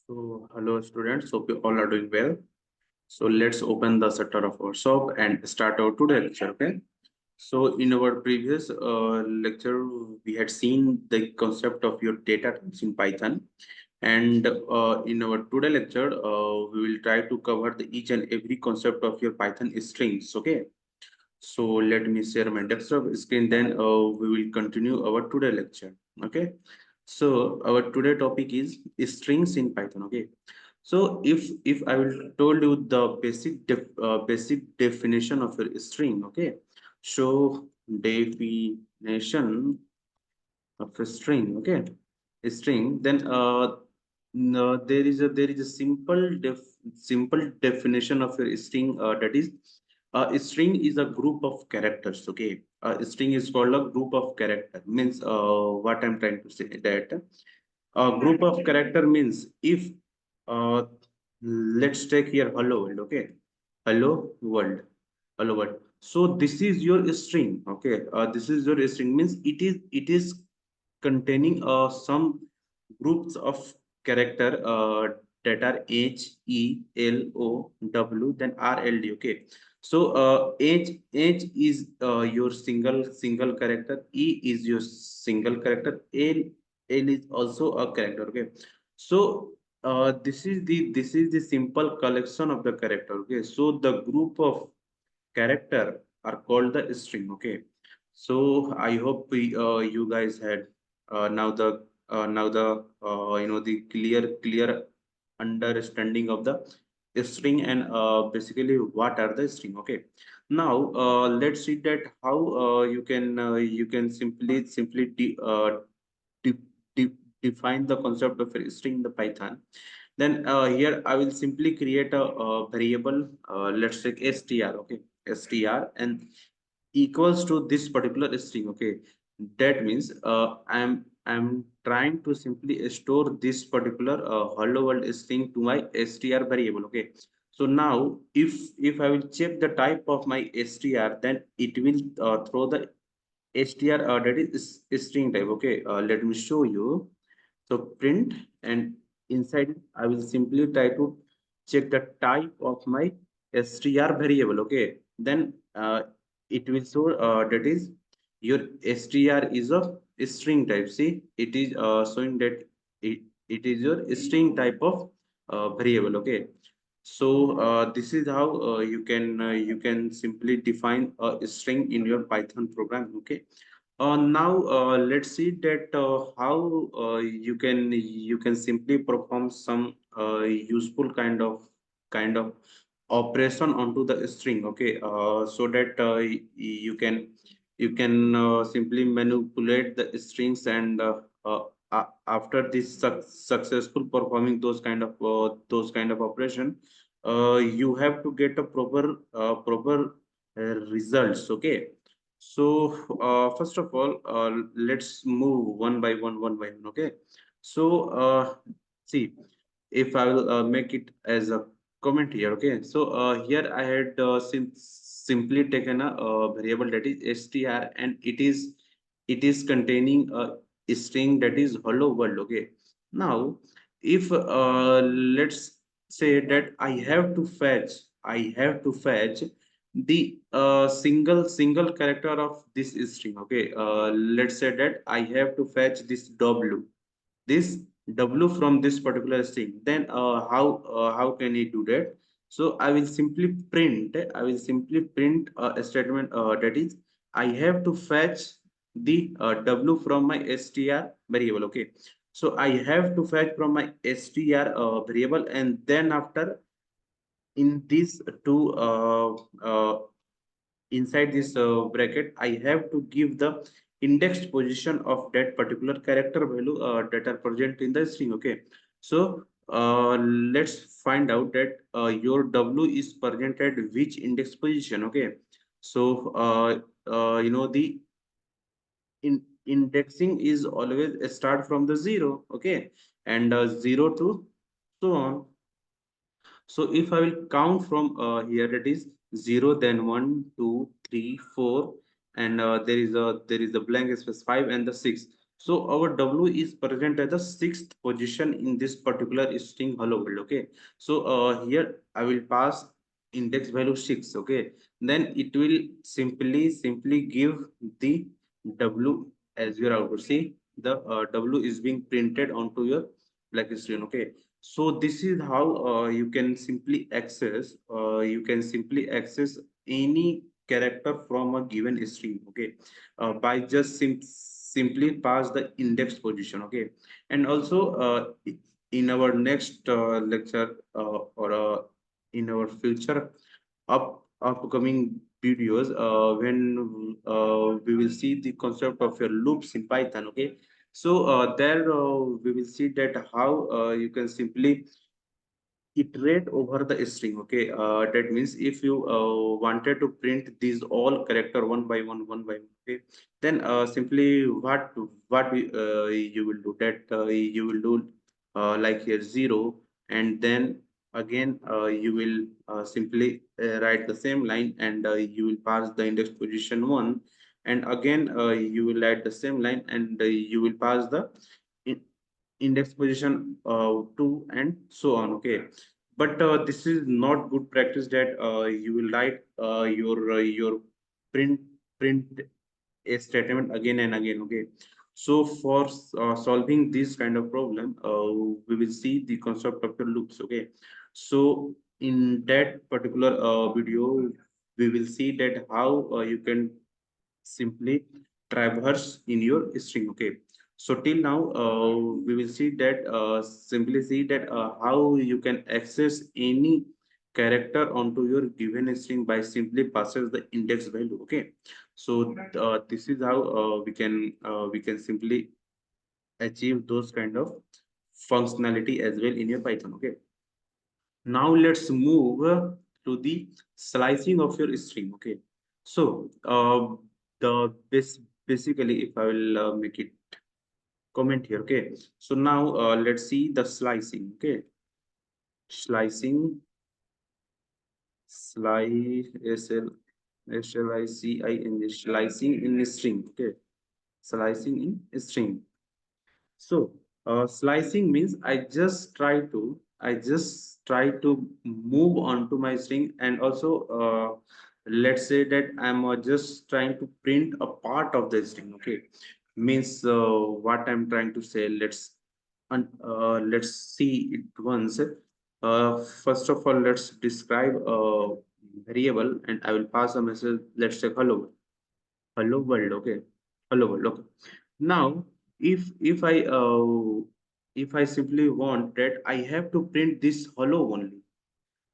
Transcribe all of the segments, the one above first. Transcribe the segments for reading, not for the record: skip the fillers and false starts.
So, hello students, hope you all are doing well. So, let's open the shutter of our shop and start our today lecture. Okay. So, in our previous lecture, we had seen the concept of your data types in Python, and in our today lecture, we will try to cover the each and every concept of your Python strings. Okay. So, let me share my desktop screen. Then we will continue our today lecture. Okay. So, our today topic is strings in Python. Okay. So if I will told you the basic definition of a string, okay. So definition of a string, okay, a string. Then no, there is a simple definition of a string that is a string is a group of characters. Okay, a string is called a group of character. Means what I'm trying to say that a group of character means if uh, let's take here hello world. Okay, hello world, hello world. So this is your string. Okay, this is your string means it is containing some groups of character that are H, E, L, O, W, then R, L, D. Okay. So H is your single character. E is your single character. L is also a character. Okay. So this is the simple collection of the character. Okay. So the group of character are called the string. Okay. So I hope you guys had now the the clear understanding of the string and basically what are the string. Okay. Now let's see that how you can simply de de define the concept of a string in the Python. Then here I will simply create a variable. Let's take str. Okay, str and equals to this particular string. Okay, that means I'm trying to simply store this particular hello world string to my str variable. Okay, so now if I will check the type of my str, then it will throw the str that is string type. Okay, let me show you. So print, and inside it, I will simply try to check the type of my str variable. Okay, then it will show that is your str is of string type. See, it is showing that it is your string type of variable. Okay, so this is how you can simply define a string in your Python program. Okay. Now let's see that how you can simply perform some useful kind of operation onto the string. Okay, so that you can simply manipulate the strings, and after this successful performing those kind of operation, you have to get a proper results. Okay. So first of all, let's move one by one. Okay. So see, if I will make it as a comment here. Okay. So here I had simply taken a variable that is str, and it is containing a string that is hello world. Okay. Now, if let's say that I have to fetch the single character of this string. Okay, let's say that I have to fetch this w from this particular string. Then how can I do that? So I will simply print a statement that is I have to fetch the w from my str variable. Okay, so I have to fetch from my str variable, and then after in these two inside this bracket, I have to give the indexed position of that particular character value that are present in the string. Okay, so let's find out that your w is present at which index position. Okay, so the indexing is always start from the zero. Okay, and zero to so on. So if I will count from here, that is zero, then one, two, three, four, and there is a blank space five and the six. So our W is present at the sixth position in this particular string hello world. Okay. So here I will pass index value 6. Okay. Then it will simply give the W as your output. See the W is being printed onto your black screen. Okay. So this is how you can simply access any character from a given string. Okay, by just simply pass the index position. Okay, and also in our next lecture or in our future upcoming videos, when we will see the concept of your loops in Python. Okay, so there we will see that how you can simply iterate over the string. Okay, that means if you wanted to print these all character one by one, okay, then simply you will do that you will do like here zero, and then again you will simply write the same line, and you will pass the index position one, and again you will write the same line, and you will pass the index position 2, and so on. Okay, but this is not good practice that you will write your print print a statement again and again. Okay, so for solving this kind of problem, we will see the concept of the loops. Okay, so in that particular video we will see that how you can simply traverse in your string. Okay, so till now we will see that simply see that how you can access any character onto your given string by simply passes the index value. Okay, so this is how we can simply achieve those kind of functionality as well in your Python. Okay, now let's move to the slicing of your string. Okay, so the basically, if I will make it comment here. Okay, so now let's see the slicing. Okay, slicing, slice, slicing in string. Okay, slicing in string. So slicing means I just try to move onto my string, and also let's say that I'm just trying to print a part of the string. Okay, means what I'm trying to say. Let's see it once. First of all, let's describe a variable, and I will pass a message. Let's say hello world. Okay, hello world. Okay, now if I simply want that I have to print this hello only,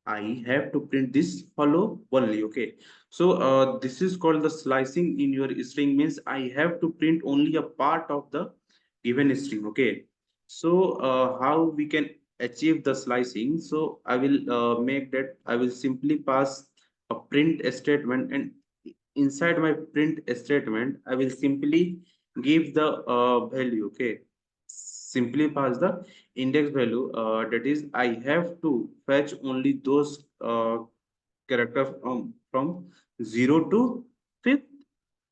I have to print this hello only. Okay, so this is called the slicing in your string. Means I have to print only a part of the given string. Okay, so how we can achieve the slicing? So I will make that I will simply pass a print statement, and inside my print statement I will simply give the value. Okay, simply pass the index value, that is I have to fetch only those character from 0 to 5th.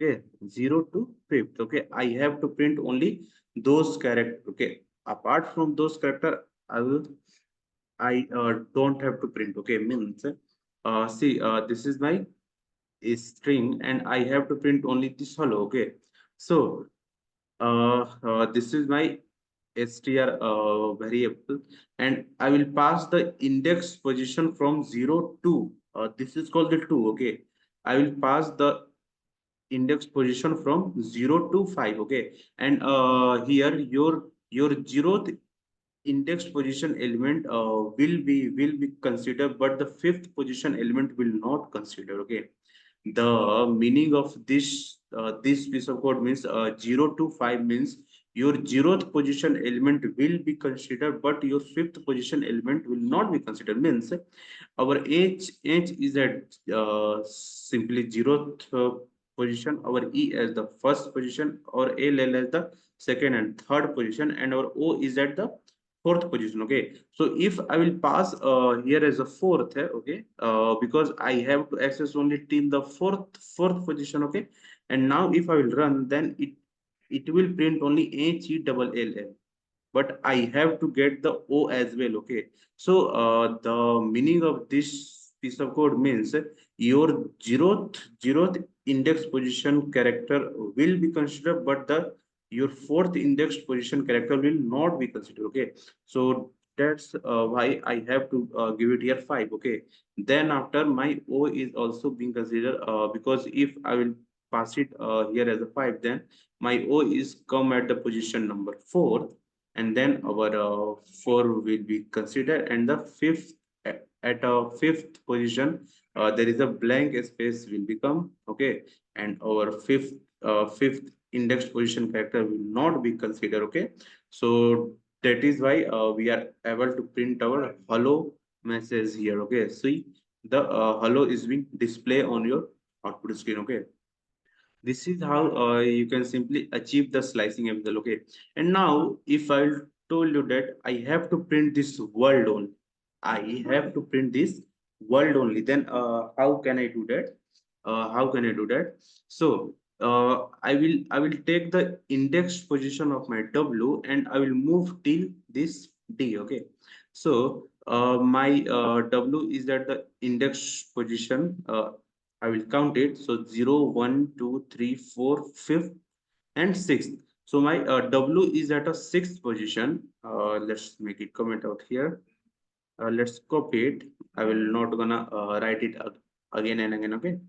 Okay, 0 to 5th. Okay, I have to print only those character. Okay, apart from those character I don't have to print. Okay, means see this is my string, and I have to print only this hello. Okay, so this is my str variable, and I will pass the index position from 0 to this is called the 2. Okay, I will pass the index position from 0 to 5. Okay, and here your zeroth index position element will be considered, but the fifth position element will not consider. Okay, the meaning of this piece of code means 0 to 5 means your zeroth position element will be considered, but your fifth position element will not be considered. Means our h is at simply zeroth position, our e as the first position, or ll as the second and third position, and our o is at the fourth position. Okay, so if I will pass here as a fourth, okay, because I have to access only till the fourth position. Okay, and now if I will run, then it will print only HELL, but I have to get the O as well. Okay. So the meaning of this piece of code means your zeroth index position character will be considered, but the your fourth index position character will not be considered. Okay. So that's why I have to give it here 5. Okay. Then after my O is also being considered, because if I will pass it here as a 5, then my O is come at the position number 4, and then our 4 will be considered, and the fifth at a fifth position there is a blank space will become. Okay. And our fifth index position character will not be considered. Okay. So that is why we are able to print our hello message here. Okay. See, the hello is being displayed on your output screen. Okay. This is how you can simply achieve the slicing of the. Okay. And now if I told you that I have to print this world only, I have to print this world only, then how can I do that? How can I do that? So I will take the index position of my W and I will move till this D. Okay. So my W is at the index position. I will count it. So 0, 1, 2, 3, 4, 5th, and 6th. So my W is at a 6th position. Let's make it comment out here. Let's copy it. I will not gonna write it again and again. Okay.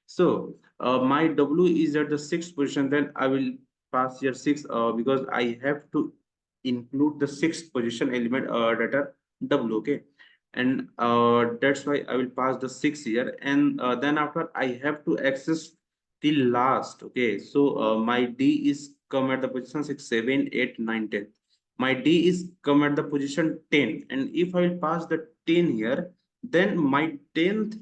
So my W is at the 6th position. Then I will pass here 6 because I have to include the 6th position element that are W. Okay. And that's why I will pass the 6 here. And then after I have to access till last. Okay. So my D is come at the position 6, 7, 8, 9, 10. My D is come at the position 10, and if I will pass the 10 here, then my 10th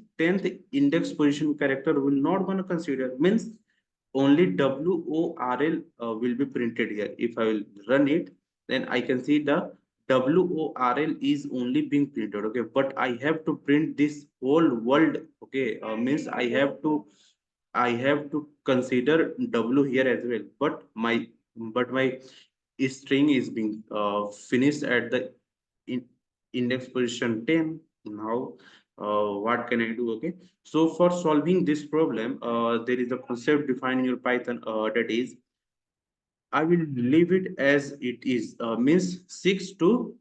index position character will not gonna consider, means only WORL will be printed here. If I will run it, then I can see the WORL is only being printed. Okay. But I have to print this whole world. Okay. Means I have to consider W here as well. But my string is being finished at the in index position 10. Now what can I do? Okay. So for solving this problem, there is a concept defined in your Python, that is I will leave it as it is. Means 6 to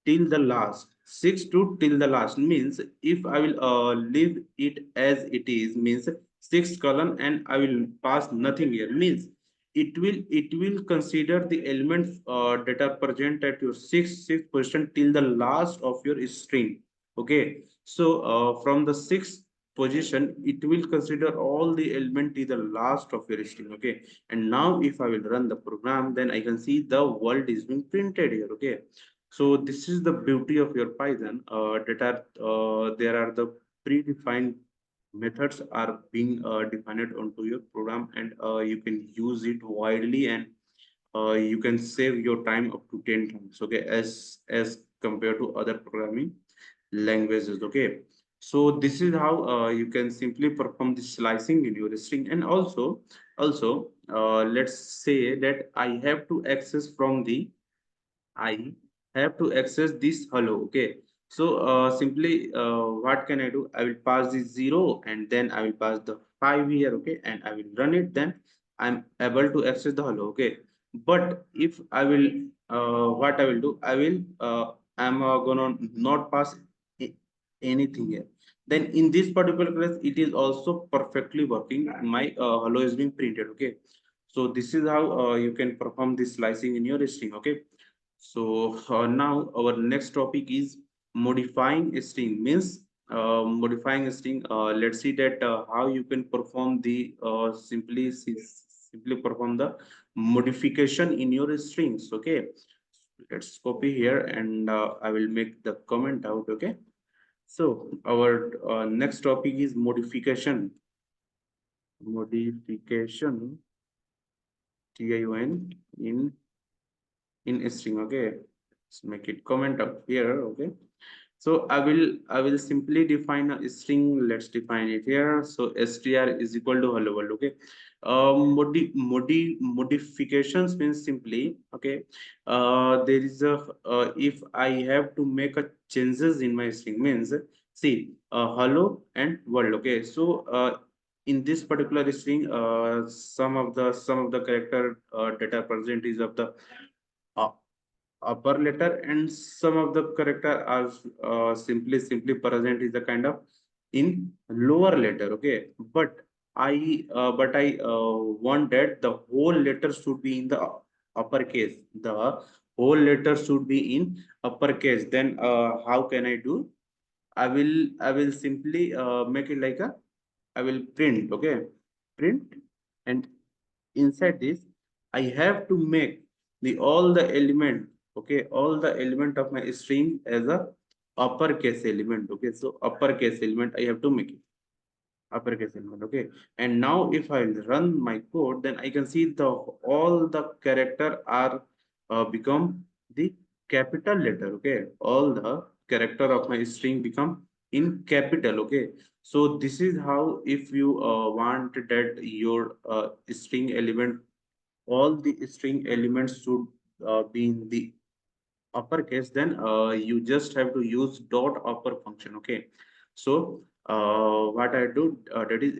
till the last. 6 to till the last means if I will leave it as it is, means 6 column, and I will pass nothing here, means it will consider the elements that are present at your sixth position till the last of your string. Okay. So from the sixth position, it will consider all the element till the last of your string. Okay. And now if I will run the program, then I can see the world is being printed here. Okay. So this is the beauty of your Python, that are there are the predefined methods are being defined onto your program, and you can use it widely, and you can save your time up to 10 times. Okay. As compared to other programming languages. Okay. So this is how you can simply perform the slicing in your string. And also let's say that I have to access from the I have to access this hello. Okay. So simply what can I do? I will pass the 0, and then I will pass the 5 here. Okay. And I will run it. Then I'm able to access the hello. Okay. But if I will, what I will do, I'm gonna not pass anything here. Then in this particular case, it is also perfectly working. My hello is being printed. Okay. So this is how you can perform this slicing in your string. Okay. So now our next topic is modifying a string. Means modifying a string. Let's see that how you can perform the simply perform the modification in your strings. Okay. Let's copy here, and I will make the comment out. Okay. So our next topic is modification. Modification, TION in a string. Okay. Let's make it comment up here. Okay. So I will simply define a string. Let's define it here. So str is equal to hello world. Okay. Modifications means simply, okay. There is a if I have to make a changes in my string means, see, hello and world. Okay. So in this particular string, some of the character data present is of the uh, upper letter, and some of the character are simply present is a kind of in lower letter. Okay, but I want that the whole letter should be in the uppercase. The whole letter should be in uppercase. Then how can I do? I will simply make it like a, I will print. Okay, print, and inside this I have to make the all the element, okay, all the element of my string as a uppercase element. Okay, so uppercase element I have to make it uppercase element. Okay, and now if I run my code, then I can see the all the character are become the capital letter. Okay, all the character of my string become in capital. Okay, so this is how, if you want that your string element, all the string elements should be in the uppercase, then you just have to use dot upper function. Okay, so what I do, that is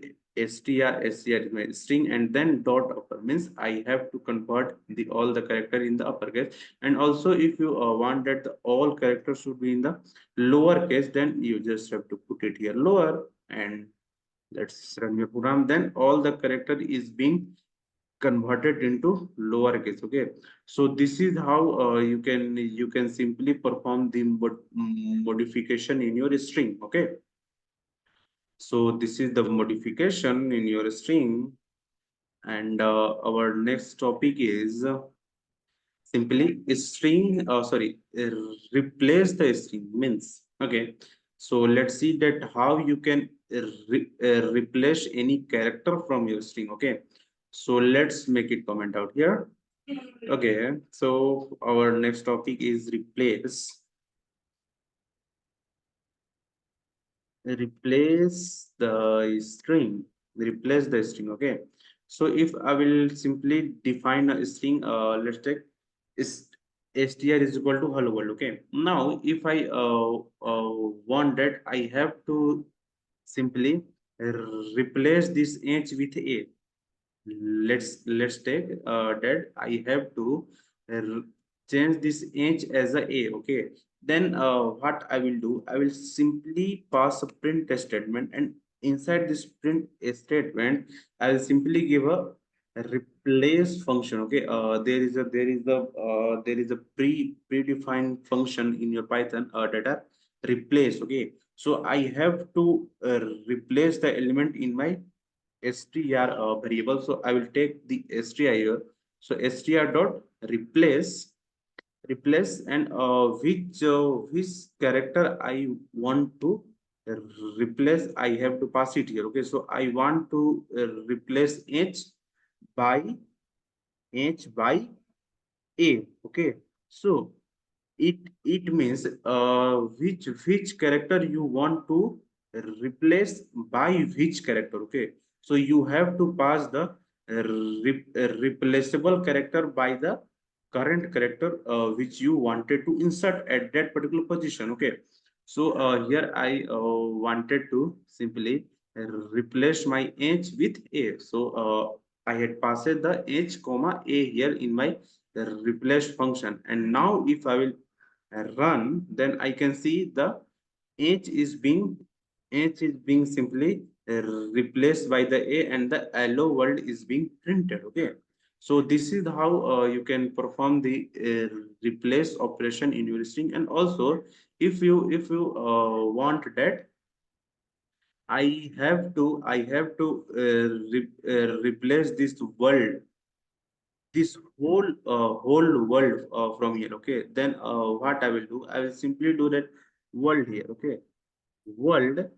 str is my string, and then dot upper means I have to convert the all the character in the uppercase. And also if you want that the all characters should be in the lower case, then you just have to put it here lower, and let's run your program. Then all the character is being converted into lowercase. Okay, so this is how you can simply perform the modification in your string. Okay, so this is the modification in your string. And our next topic is simply string, sorry, replace the string means. Okay, so let's see that how you can replace any character from your string. Okay, so let's make it comment out here. Okay, so our next topic is replace the string. Replace the string. Okay, so if I will simply define a string, let's take is str is equal to hello world. Okay, now if I want that, I have to simply replace this h with a. Let's take that I have to uh, change this h as a. Okay, then what I will do, I will simply pass a print statement, and inside this print statement I will simply give a replace function. Okay, there is a predefined function in your python that are replace. Okay, so I have to replace the element in my str variable. So I will take the str here. So str dot replace, and which character I want to replace, I have to pass it here. Okay, so I want to replace by h by a. Okay, so it means which character you want to replace by which character. Okay, so you have to pass the replaceable character by the current character which you wanted to insert at that particular position. Okay, so here I wanted to simply replace my h with a. So I had passed the h comma a here in my replace function, and now if I will run, then I can see the h is being h is being simply replaced by the a, and the hello world is being printed. Okay, so this is how you can perform the replace operation in your string. And also if you want that, I have to replace this whole world from here. Okay, then what I will do, I will simply do that world here. Okay, world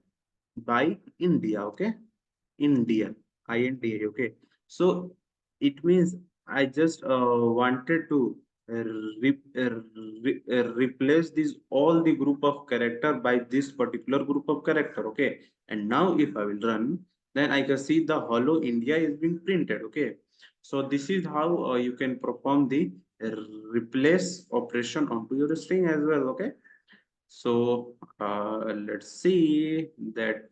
by India. Okay, India, INDA. Okay, so it means I just wanted to replace this all the group of character by this particular group of character. Okay, and now if I will run, then I can see the hello India is being printed. Okay, so this is how you can perform the replace operation onto your string as well. Okay, so let's see that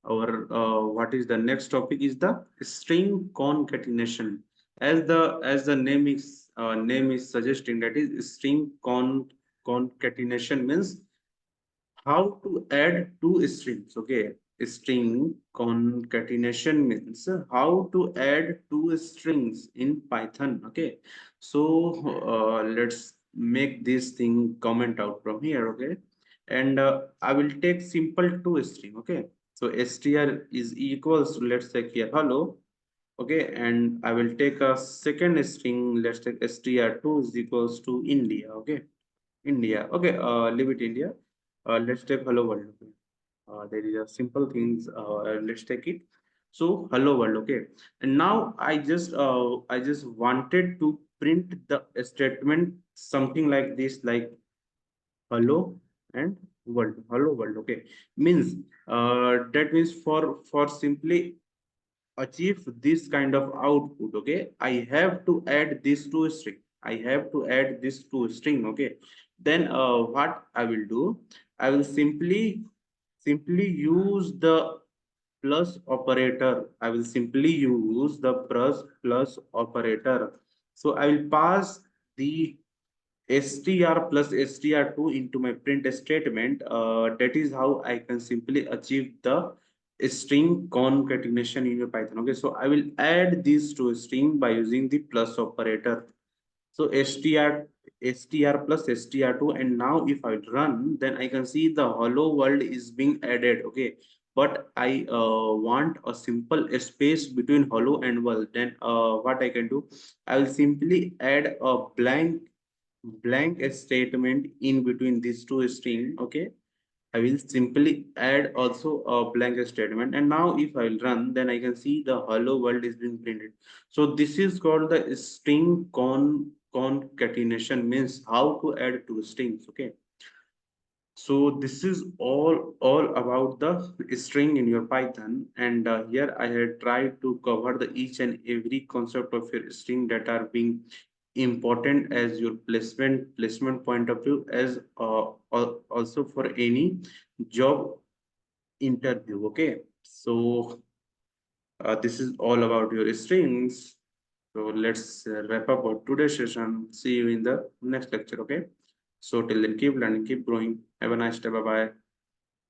our what is the next topic is the string concatenation. As the name is suggesting, that is string concatenation means how to add two strings. Okay, string concatenation means how to add two strings in Python. Okay, so let's make this thing comment out from here. Okay, and I will take simple two string. Okay, so str is equals to, let's say here, hello. Okay, and I will take a second string. Let's take str2 is equals to India. Okay, India. Okay, leave it India. Let's take hello world. Okay. There is a simple things. Let's take it. So hello world. Okay. And now I just wanted to print the statement something like this, like hello and world. Hello world. Okay. Means that means for simply achieve this kind of output. Okay, I have to add this to a string. I have to add this to a string. Okay, then what I will do, I will simply use the plus operator. I will simply use the plus operator. So I will pass the str plus str2 into my print statement. That is how I can simply achieve the string concatenation in your Python. Okay, so I will add these to a string by using the plus operator. So str plus str2, and now if I run, then I can see the hello world is being added. Okay, but I want a simple space between hello and world. Then what I can do, I will simply add a blank statement in between these two string. Okay, I will simply add also a blank statement, and now if I'll run, then I can see the hello world is being printed. So this is called the string concatenation, means how to add two strings. Okay, so this is all about the string in your Python, and here I had tried to cover the each and every concept of your string that are being important as your placement point of view, as also for any job interview. Okay, so this is all about your strings. So let's wrap up our today's session. See you in the next lecture. Okay, so till then, keep learning, keep growing. Have a nice day. Bye bye.